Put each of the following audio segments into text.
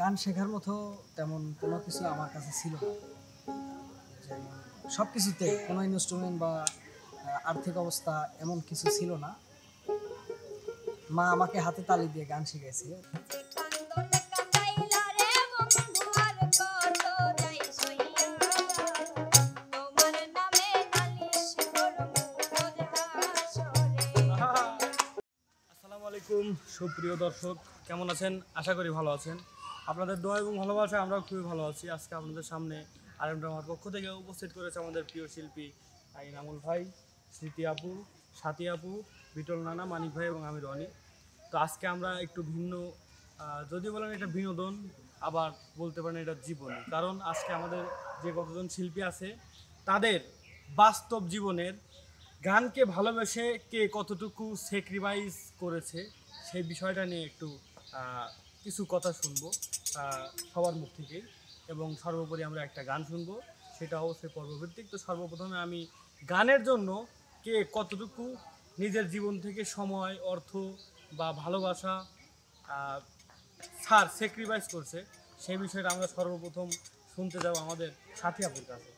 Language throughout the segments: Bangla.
গান শেখার মতো তেমন কোনো কিছু আমার কাছে ছিল না। যেমন সব কিছুতে কোনো ইনস্ট্রুমেন্ট বা আর্থিক অবস্থা এমন কিছু ছিল না। মা আমাকে হাতে তালি দিয়ে গান শিখাইছে। আসসালামু আলাইকুম সুপ্রিয় দর্শক, কেমন আছেন? আশা করি ভালো আছেন। আপনাদের দোয়া এবং ভালোবাসা আমরাও খুবই ভালো আছি। আজকে আপনাদের সামনে আমার পক্ষ থেকে উপস্থিত করেছে আমাদের প্রিয় শিল্পী ইনামুল ভাই, স্মৃতি আপু, সাথী আপু, বিটল নানা, মানিক ভাই এবং আমি রনি। তো আজকে আমরা একটু ভিন্ন, যদি বলেন এটা বিনোদন, আবার বলতে পারেন এটা জীবনী। কারণ আজকে আমাদের যে কতজন শিল্পী আছে তাদের বাস্তব জীবনের গানকে ভালোবেসে কে কতটুকু স্যাক্রিফাইস করেছে সেই বিষয়টা নিয়ে একটু কিছু কথা শুনবো সবার মুখ থেকেই। এবং সর্বোপরি আমরা একটা গান শুনবো, সেটা অবশ্যই পর্বভিত্তিক। তো সর্বপ্রথমে আমি গানের জন্য কে কতটুকু নিজের জীবন থেকে সময়, অর্থ বা ভালোবাসা স্যাক্রিফাইস করছে সেই বিষয়টা আমরা সর্বপ্রথম শুনতে যাব আমাদের সাথী আপুর কাছে।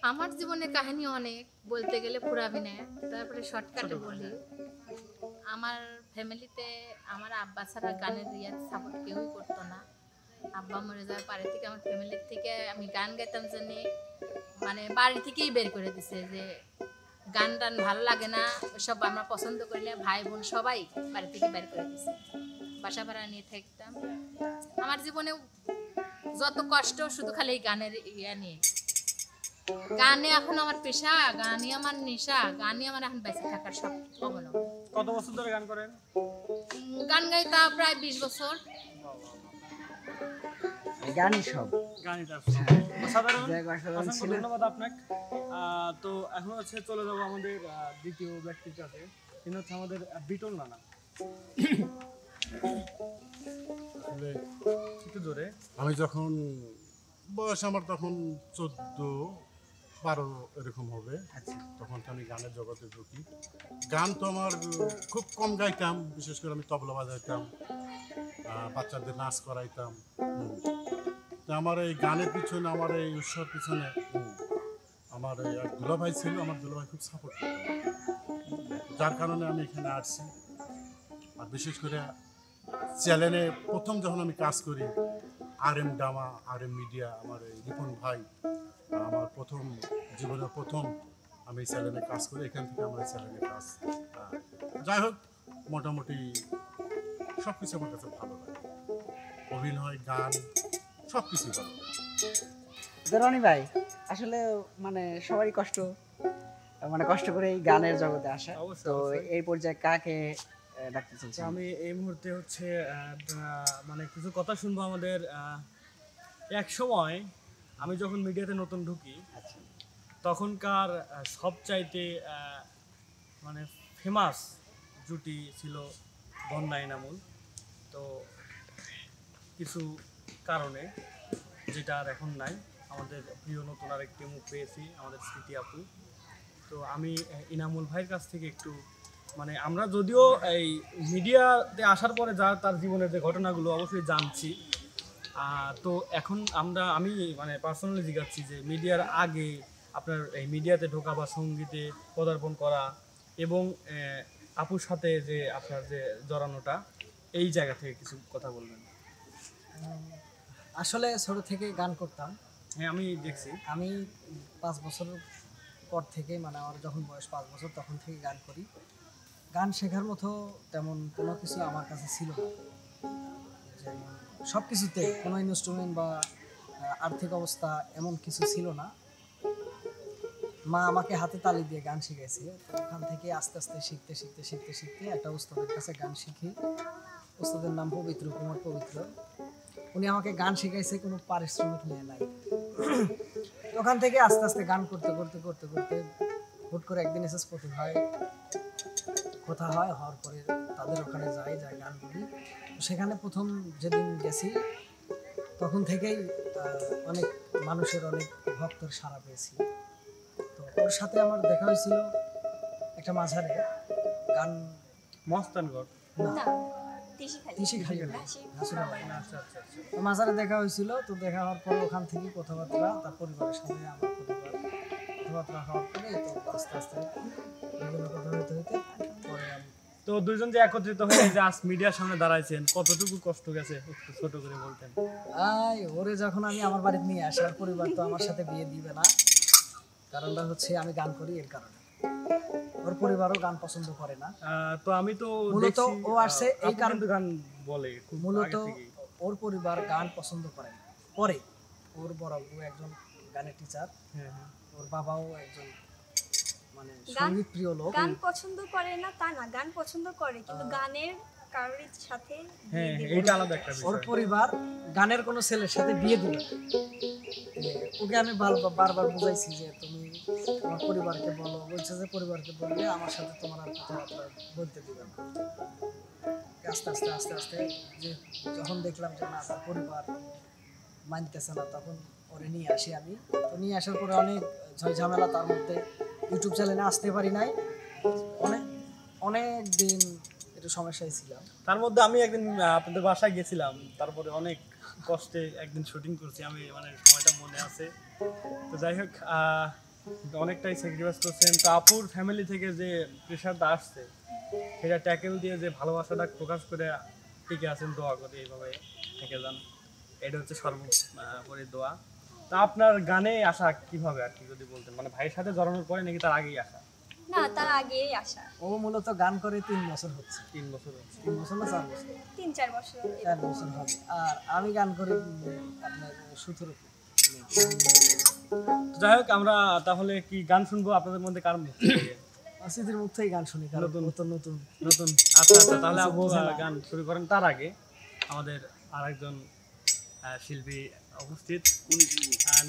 আমার জীবনের কাহিনী অনেক, বলতে গেলে ফুরাবি না। তারপরে শর্টকাটে বলি, আমার ফ্যামিলিতে আমার আব্বা ছাড়া গানের রিয়াজ সাপোর্ট কেউই করতো না। আব্বা মরে যাওয়ার পরে থেকে আমার ফ্যামিলির থেকে আমি গান গাইতাম জেনে মানে বাড়ি থেকেই বের করে দিছে যে গান টান ভালো লাগে না, ওসব আমরা পছন্দ করি না, ভাই বোন সবাই বাড়ি থেকে বের করে দিছে। বাসা ভাড়া নিয়ে থাকতাম। আমার জীবনে যত কষ্ট শুধু খালি এই গানের ইয়া নিয়ে। গানে এখন আমার পেশা, গানই আমার নেশা, গানই আমার এখন বেঁচে থাকার সব অবলম্বন। কত বছর ধরে গান করেন? গান গাই তা প্রায় 20 বছর। গানই সব গানটা সাধারণ। ধন্যবাদ আপনাকে। তো এখন হচ্ছে চলে যাবো আমাদের দ্বিতীয় ব্যক্তির কাছে। তিনি হচ্ছে আমাদের বিটল নানা। একটু জোরে। আমি যখন বয়স আমার তখন 14-12 এরকম হবে, তখন তো আমি গানের জগতে ঢুকি। গান তো আমার খুব কম গাইতাম, বিশেষ করে আমি তবলা বাজাইতাম, বাচ্চাদের নাচ করাইতাম। তো আমার এই গানের পিছনে, আমার এই উৎসব পিছনে আমার এক দুলাভাই ছিল। আমার দুলাভাই খুব সাপোর্ট করত, যার কারণে আমি এখানে আসছি। আর বিশেষ করে চ্যানেলে প্রথম যখন আমি কাজ করি, RM ডামা, RM মিডিয়া, আমার এই রিপন ভাই, আমার প্রথম জীবনের প্রথম আমি এই চ্যানেলে কাজ করি। এখান থেকে আমার এই চ্যানেলে কাজ, যাই হোক, মোটামুটি সব কিছু আমার কাছে ভালো লাগে। অভিনয়, গান, সব কিছুই ভালো লাগে। রনি ভাই, আসলে মানে সবারই কষ্ট করে এই গানের জগতে আসা। তো এই পর্যায়ে কাকে ডাকতে চাচ্ছি? আমি এই মুহূর্তে হচ্ছে মানে কিছু কথা শুনবো আমাদের। এক সময় আমি যখন মিডিয়াতে নতুন ঢুকি, তখনকার সবচাইতে মানে ফেমাস জুটি ছিল বন্যা ইনামুল। তো কিছু কারণে, যেটা আর এখন নাই, আমাদের প্রিয় নতুন আরেকটি মুখ পেয়েছি, আমাদের স্মৃতি আপু। তো আমি ইনামুল ভাইয়ের কাছ থেকে একটু, মানে আমরা যদিও এই মিডিয়াতে আসার পরে যা তার জীবনের যে ঘটনাগুলো অবশ্যই জানছি, তো এখন আমি মানে পার্সোনালি জিজ্ঞাসছি যে মিডিয়ার আগে আপনার এই মিডিয়াতে ঢোকা বা সঙ্গীতে পদার্পণ করা এবং আপুর সাথে যে আপনার যে জড়ানোটা, এই জায়গা থেকে কিছু কথা বলবেন। আসলে ছোট থেকে গান করতাম। হ্যাঁ, আমি দেখছি। আমি 5 বছর পর থেকে, মানে আমার যখন বয়স 5 বছর, তখন থেকে গান করি। গান শেখার মতো তেমন কোনো কিছু আমার কাছে ছিল না। যেমন সব কিছুতে কোনো ইনস্ট্রুমেন্ট বা আর্থিক অবস্থা এমন কিছু ছিল না। মা আমাকে হাতে তালি দিয়ে গান শিখাইছে। তো ওখান থেকে আস্তে আস্তে শিখতে একটা উস্তাদের কাছে গান শিখি। উস্তাদের নাম পবিত্র কুমার পবিত্র। উনি আমাকে গান শিখাইছে, কোনো পারিশ্রমিক নিয়ে নাই। ওখান থেকে আস্তে আস্তে গান করতে হুট করে একদিন এসে স্পটি হয়, কথা হয়, হওয়ার পরে তাদের ওখানে যাই গান করি। সেখানে প্রথম যেদিন গেছি, তখন থেকেই অনেক মানুষের, অনেক ভক্তের সাড়া পেয়েছি। তো ওর সাথে আমার দেখা হয়েছিল একটা মাঝারে, গান মস্তানগড়। না তিসিখালি তিসিখালি ঘাসি- ঘাসিরা বাড়ি। আচ্ছা আচ্ছা আচ্ছা। তো মাজারে দেখা হয়েছিল, তো দেখা হওয়ার পর ওখান থেকে কথাবার্তা তার পরিবারের সাথে আমার কথাবার্তা হওয়ার পরে তো আস্তে আস্তে এগুলো কথা হইতে হইতে পরে আমি তো দুইজন যে একত্রিত হয়ে এই যে আজ মিডিয়ার সামনে দাঁড়াইছেন, কতটুকু কষ্ট গেছে একটু ছোট করে বলতেন। ওরে যখন আমি আমার বাড়িতে নিয়ে আসি, আর পরিবার তো আমার সাথে বিয়ে দিবে না, কারণটা হচ্ছে আমি গান করি এর কারণে। ওর পরিবারও গান পছন্দ করে না। তো আমি তো মূলত দেখছি, ও আসছে এই আপনি কারণে কিন্তু গান বলে খুব মূলত আগে থেকেই। ওর পরিবার গান পছন্দ করে না। পরে ওর বড় বউ একজন গানের টিচার, হ্যাঁ হ্যাঁ। ওর বাবাও একজন মানে গান- সঙ্গীত প্রিয় লোক। গান পছন্দ করে না তা না, গান পছন্দ করে কিন্তু গানের কারোর সাথে হ্যাঁ বিয়ে হ্যাঁ, দিবে এইটা না। আলাদা একটা ওর বিষয়। পরিবার গানের কোনো ছেলের সাথে বিয়ে দিবে না। ওকে আমি বারবার বুঝাইছি যে তুমি তোমার পরিবারকে বলো, বলছে যে পরিবারকে বললে আমার সাথে তোমার আর কথাবার্তা বলতে দিবে না। আস্তে আস্তে আস্তে আস্তে যে যখন দেখলাম যে না তার পরিবার মানতেছে না, তখন ওরে নিয়ে আসি আমি। তো নিয়ে আসার পরে অনেক ঝয় ঝামেলা, তার মধ্যে ইউটিউব চ্যানেলে আসতে পারি নাই, অনেক অনেক দিন একটু সমস্যায় ছিলাম। তার মধ্যে আমি একদিন আপনাদের বাসায় গেছিলাম, তারপরে অনেক কষ্টে একদিন শুটিং করছি আমি, মানে সময়টা মনে আছে। তো যাই হোক, অনেকটাই স্যাক্রিফাইস করছেন। তো আপুর ফ্যামিলি থেকে যে প্রেশারটা আসছে, সেটা ট্যাকেল দিয়ে যে ভালোবাসাটা প্রকাশ করে টিকে আছেন, দোয়া করে এইভাবে থেকে যান, এটা হচ্ছে সর্বোপরি দোয়া। তা আপনার গানে আসা কিভাবে আর কি যদি বলতেন, মানে ভাইয়ের সাথে জড়ানোর পরে নাকি তার আগেই আসা? না, তার আগেই আসা। ও মূলত গান করে 3 বছর হচ্ছে, 3 বছর হচ্ছে। 3 বছর না 4 বছর, 3-4 বছর 4 বছর হবে। আর আমি গান করি আপনার 17। তো যাই হোক, আমরা তাহলে কি গান শুনবো আপনাদের মধ্যে কার মুখ থেকে? অসিতির মুখ থেকেই গান শুনি, কারণ নতুন নতুন নতুন। আচ্ছা আচ্ছা, তাহলে আপু বোঝে না। গান শুরু করেন। তার আগে আমাদের আরেকজন শিল্পী উপস্থিত,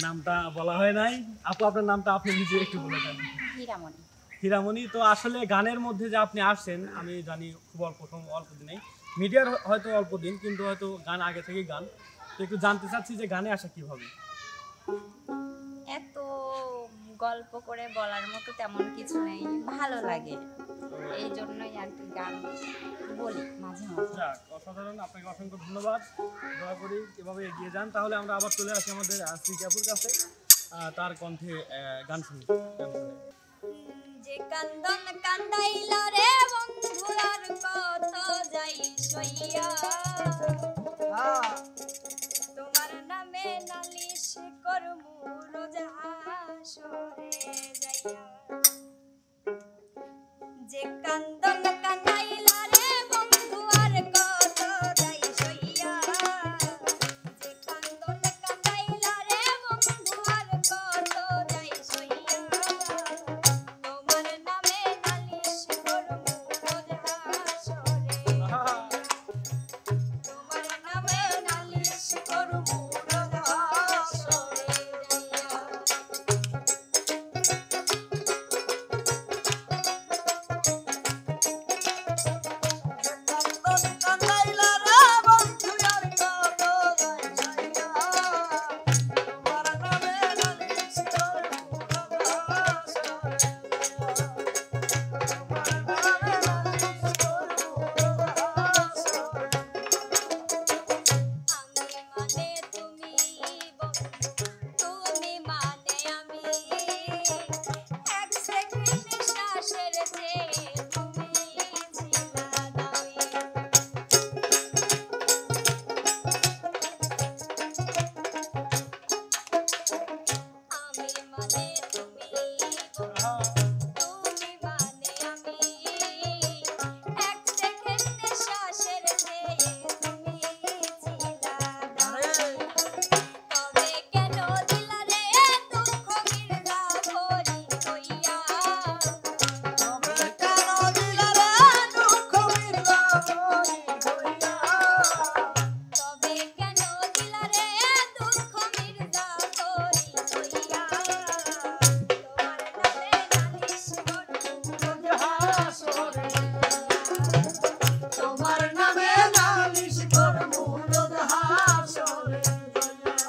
নামটা বলা হয় নাই। আপু আপনার নামটা আপনি নিজে একটু বলে দেন। হীরামণি। হীরামণি। তো আসলে গানের মধ্যে যে আপনি আসছেন, আমি জানি খুব অল্প দিনেই, মিডিয়ার হয়তো অল্প দিন, কিন্তু হয়তো গান আগে থেকেই গান। তো একটু জানতে চাচ্ছি যে গানে আসা কিভাবে? এত গল্প করে বলার মতো তেমন কিছু নেই, ভালো লাগে এই জন্যই আর কি গান বলি মাঝে মাঝে। যাক, অসাধারণ, আপনাকে অসংখ্য ধন্যবাদ। দয়া করি এভাবে এগিয়ে যান। তাহলে আমরা আবার চলে আসি আমাদের শ্রীকাপুর কাছে, তার কণ্ঠে গান শুনি। যে কান্দন কান্দাইলা রে বন্ধুরার কত যাই সইয়া, তোমার নামে নালিশ করমু রোজ হাসরে যাইয়া। যে কান্দন কান্দাইলা রে বন্ধুয়ার কত যাই সইয়া, যে কান্দন কান্দাইলা রে বন্ধুয়ার কত যাই সইয়া, তোমার নামে নালিশ করমু রোজ হাসরে, তোমার নামে নালিশ করমু রোজ হাসরে যাইয়া। আমি মানে তুমি বন্ধু, তুমি মানে আমি, এক সেকেন্ড শ্বাসের চেয়ে তুমি ছিলা দামি। আমি মানে তুমি বন্ধু, তুমি মানে আমি, এক সেকেন্ড শ্বাসের চেয়ে তুমি ছিলা দামি। তবে কেন দিলা রে দুঃখ গির্জা ভরি হইয়া, তবে কেন দিলা রে দুঃখ গির্জা ভরি হইয়া, তবে কেন দিলা রে দুঃখ গির্জা ভরি হইয়া, তোমার নামে নালিশ করমু রোজ হাসরে যাইয়া। তোমার নামে নালিশ করমু রোজ হাসরে যাইয়া।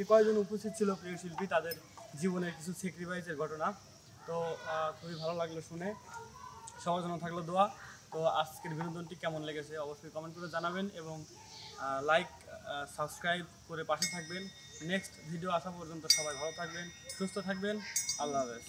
যে কয়জন উপস্থিত ছিল প্রিয় শিল্পী তাদের জীবনের কিছু স্যাক্রিফাইসের ঘটনা। তো খুবই ভালো লাগলো শুনে, সবার জন্য থাকলো দোয়া। তো আজকের বিনোদনটি কেমন লেগেছে অবশ্যই কমেন্ট করে জানাবেন এবং লাইক সাবস্ক্রাইব করে পাশে থাকবেন। নেক্সট ভিডিও আসা পর্যন্ত সবাই ভালো থাকবেন, সুস্থ থাকবেন। আল্লাহ হাফেজ।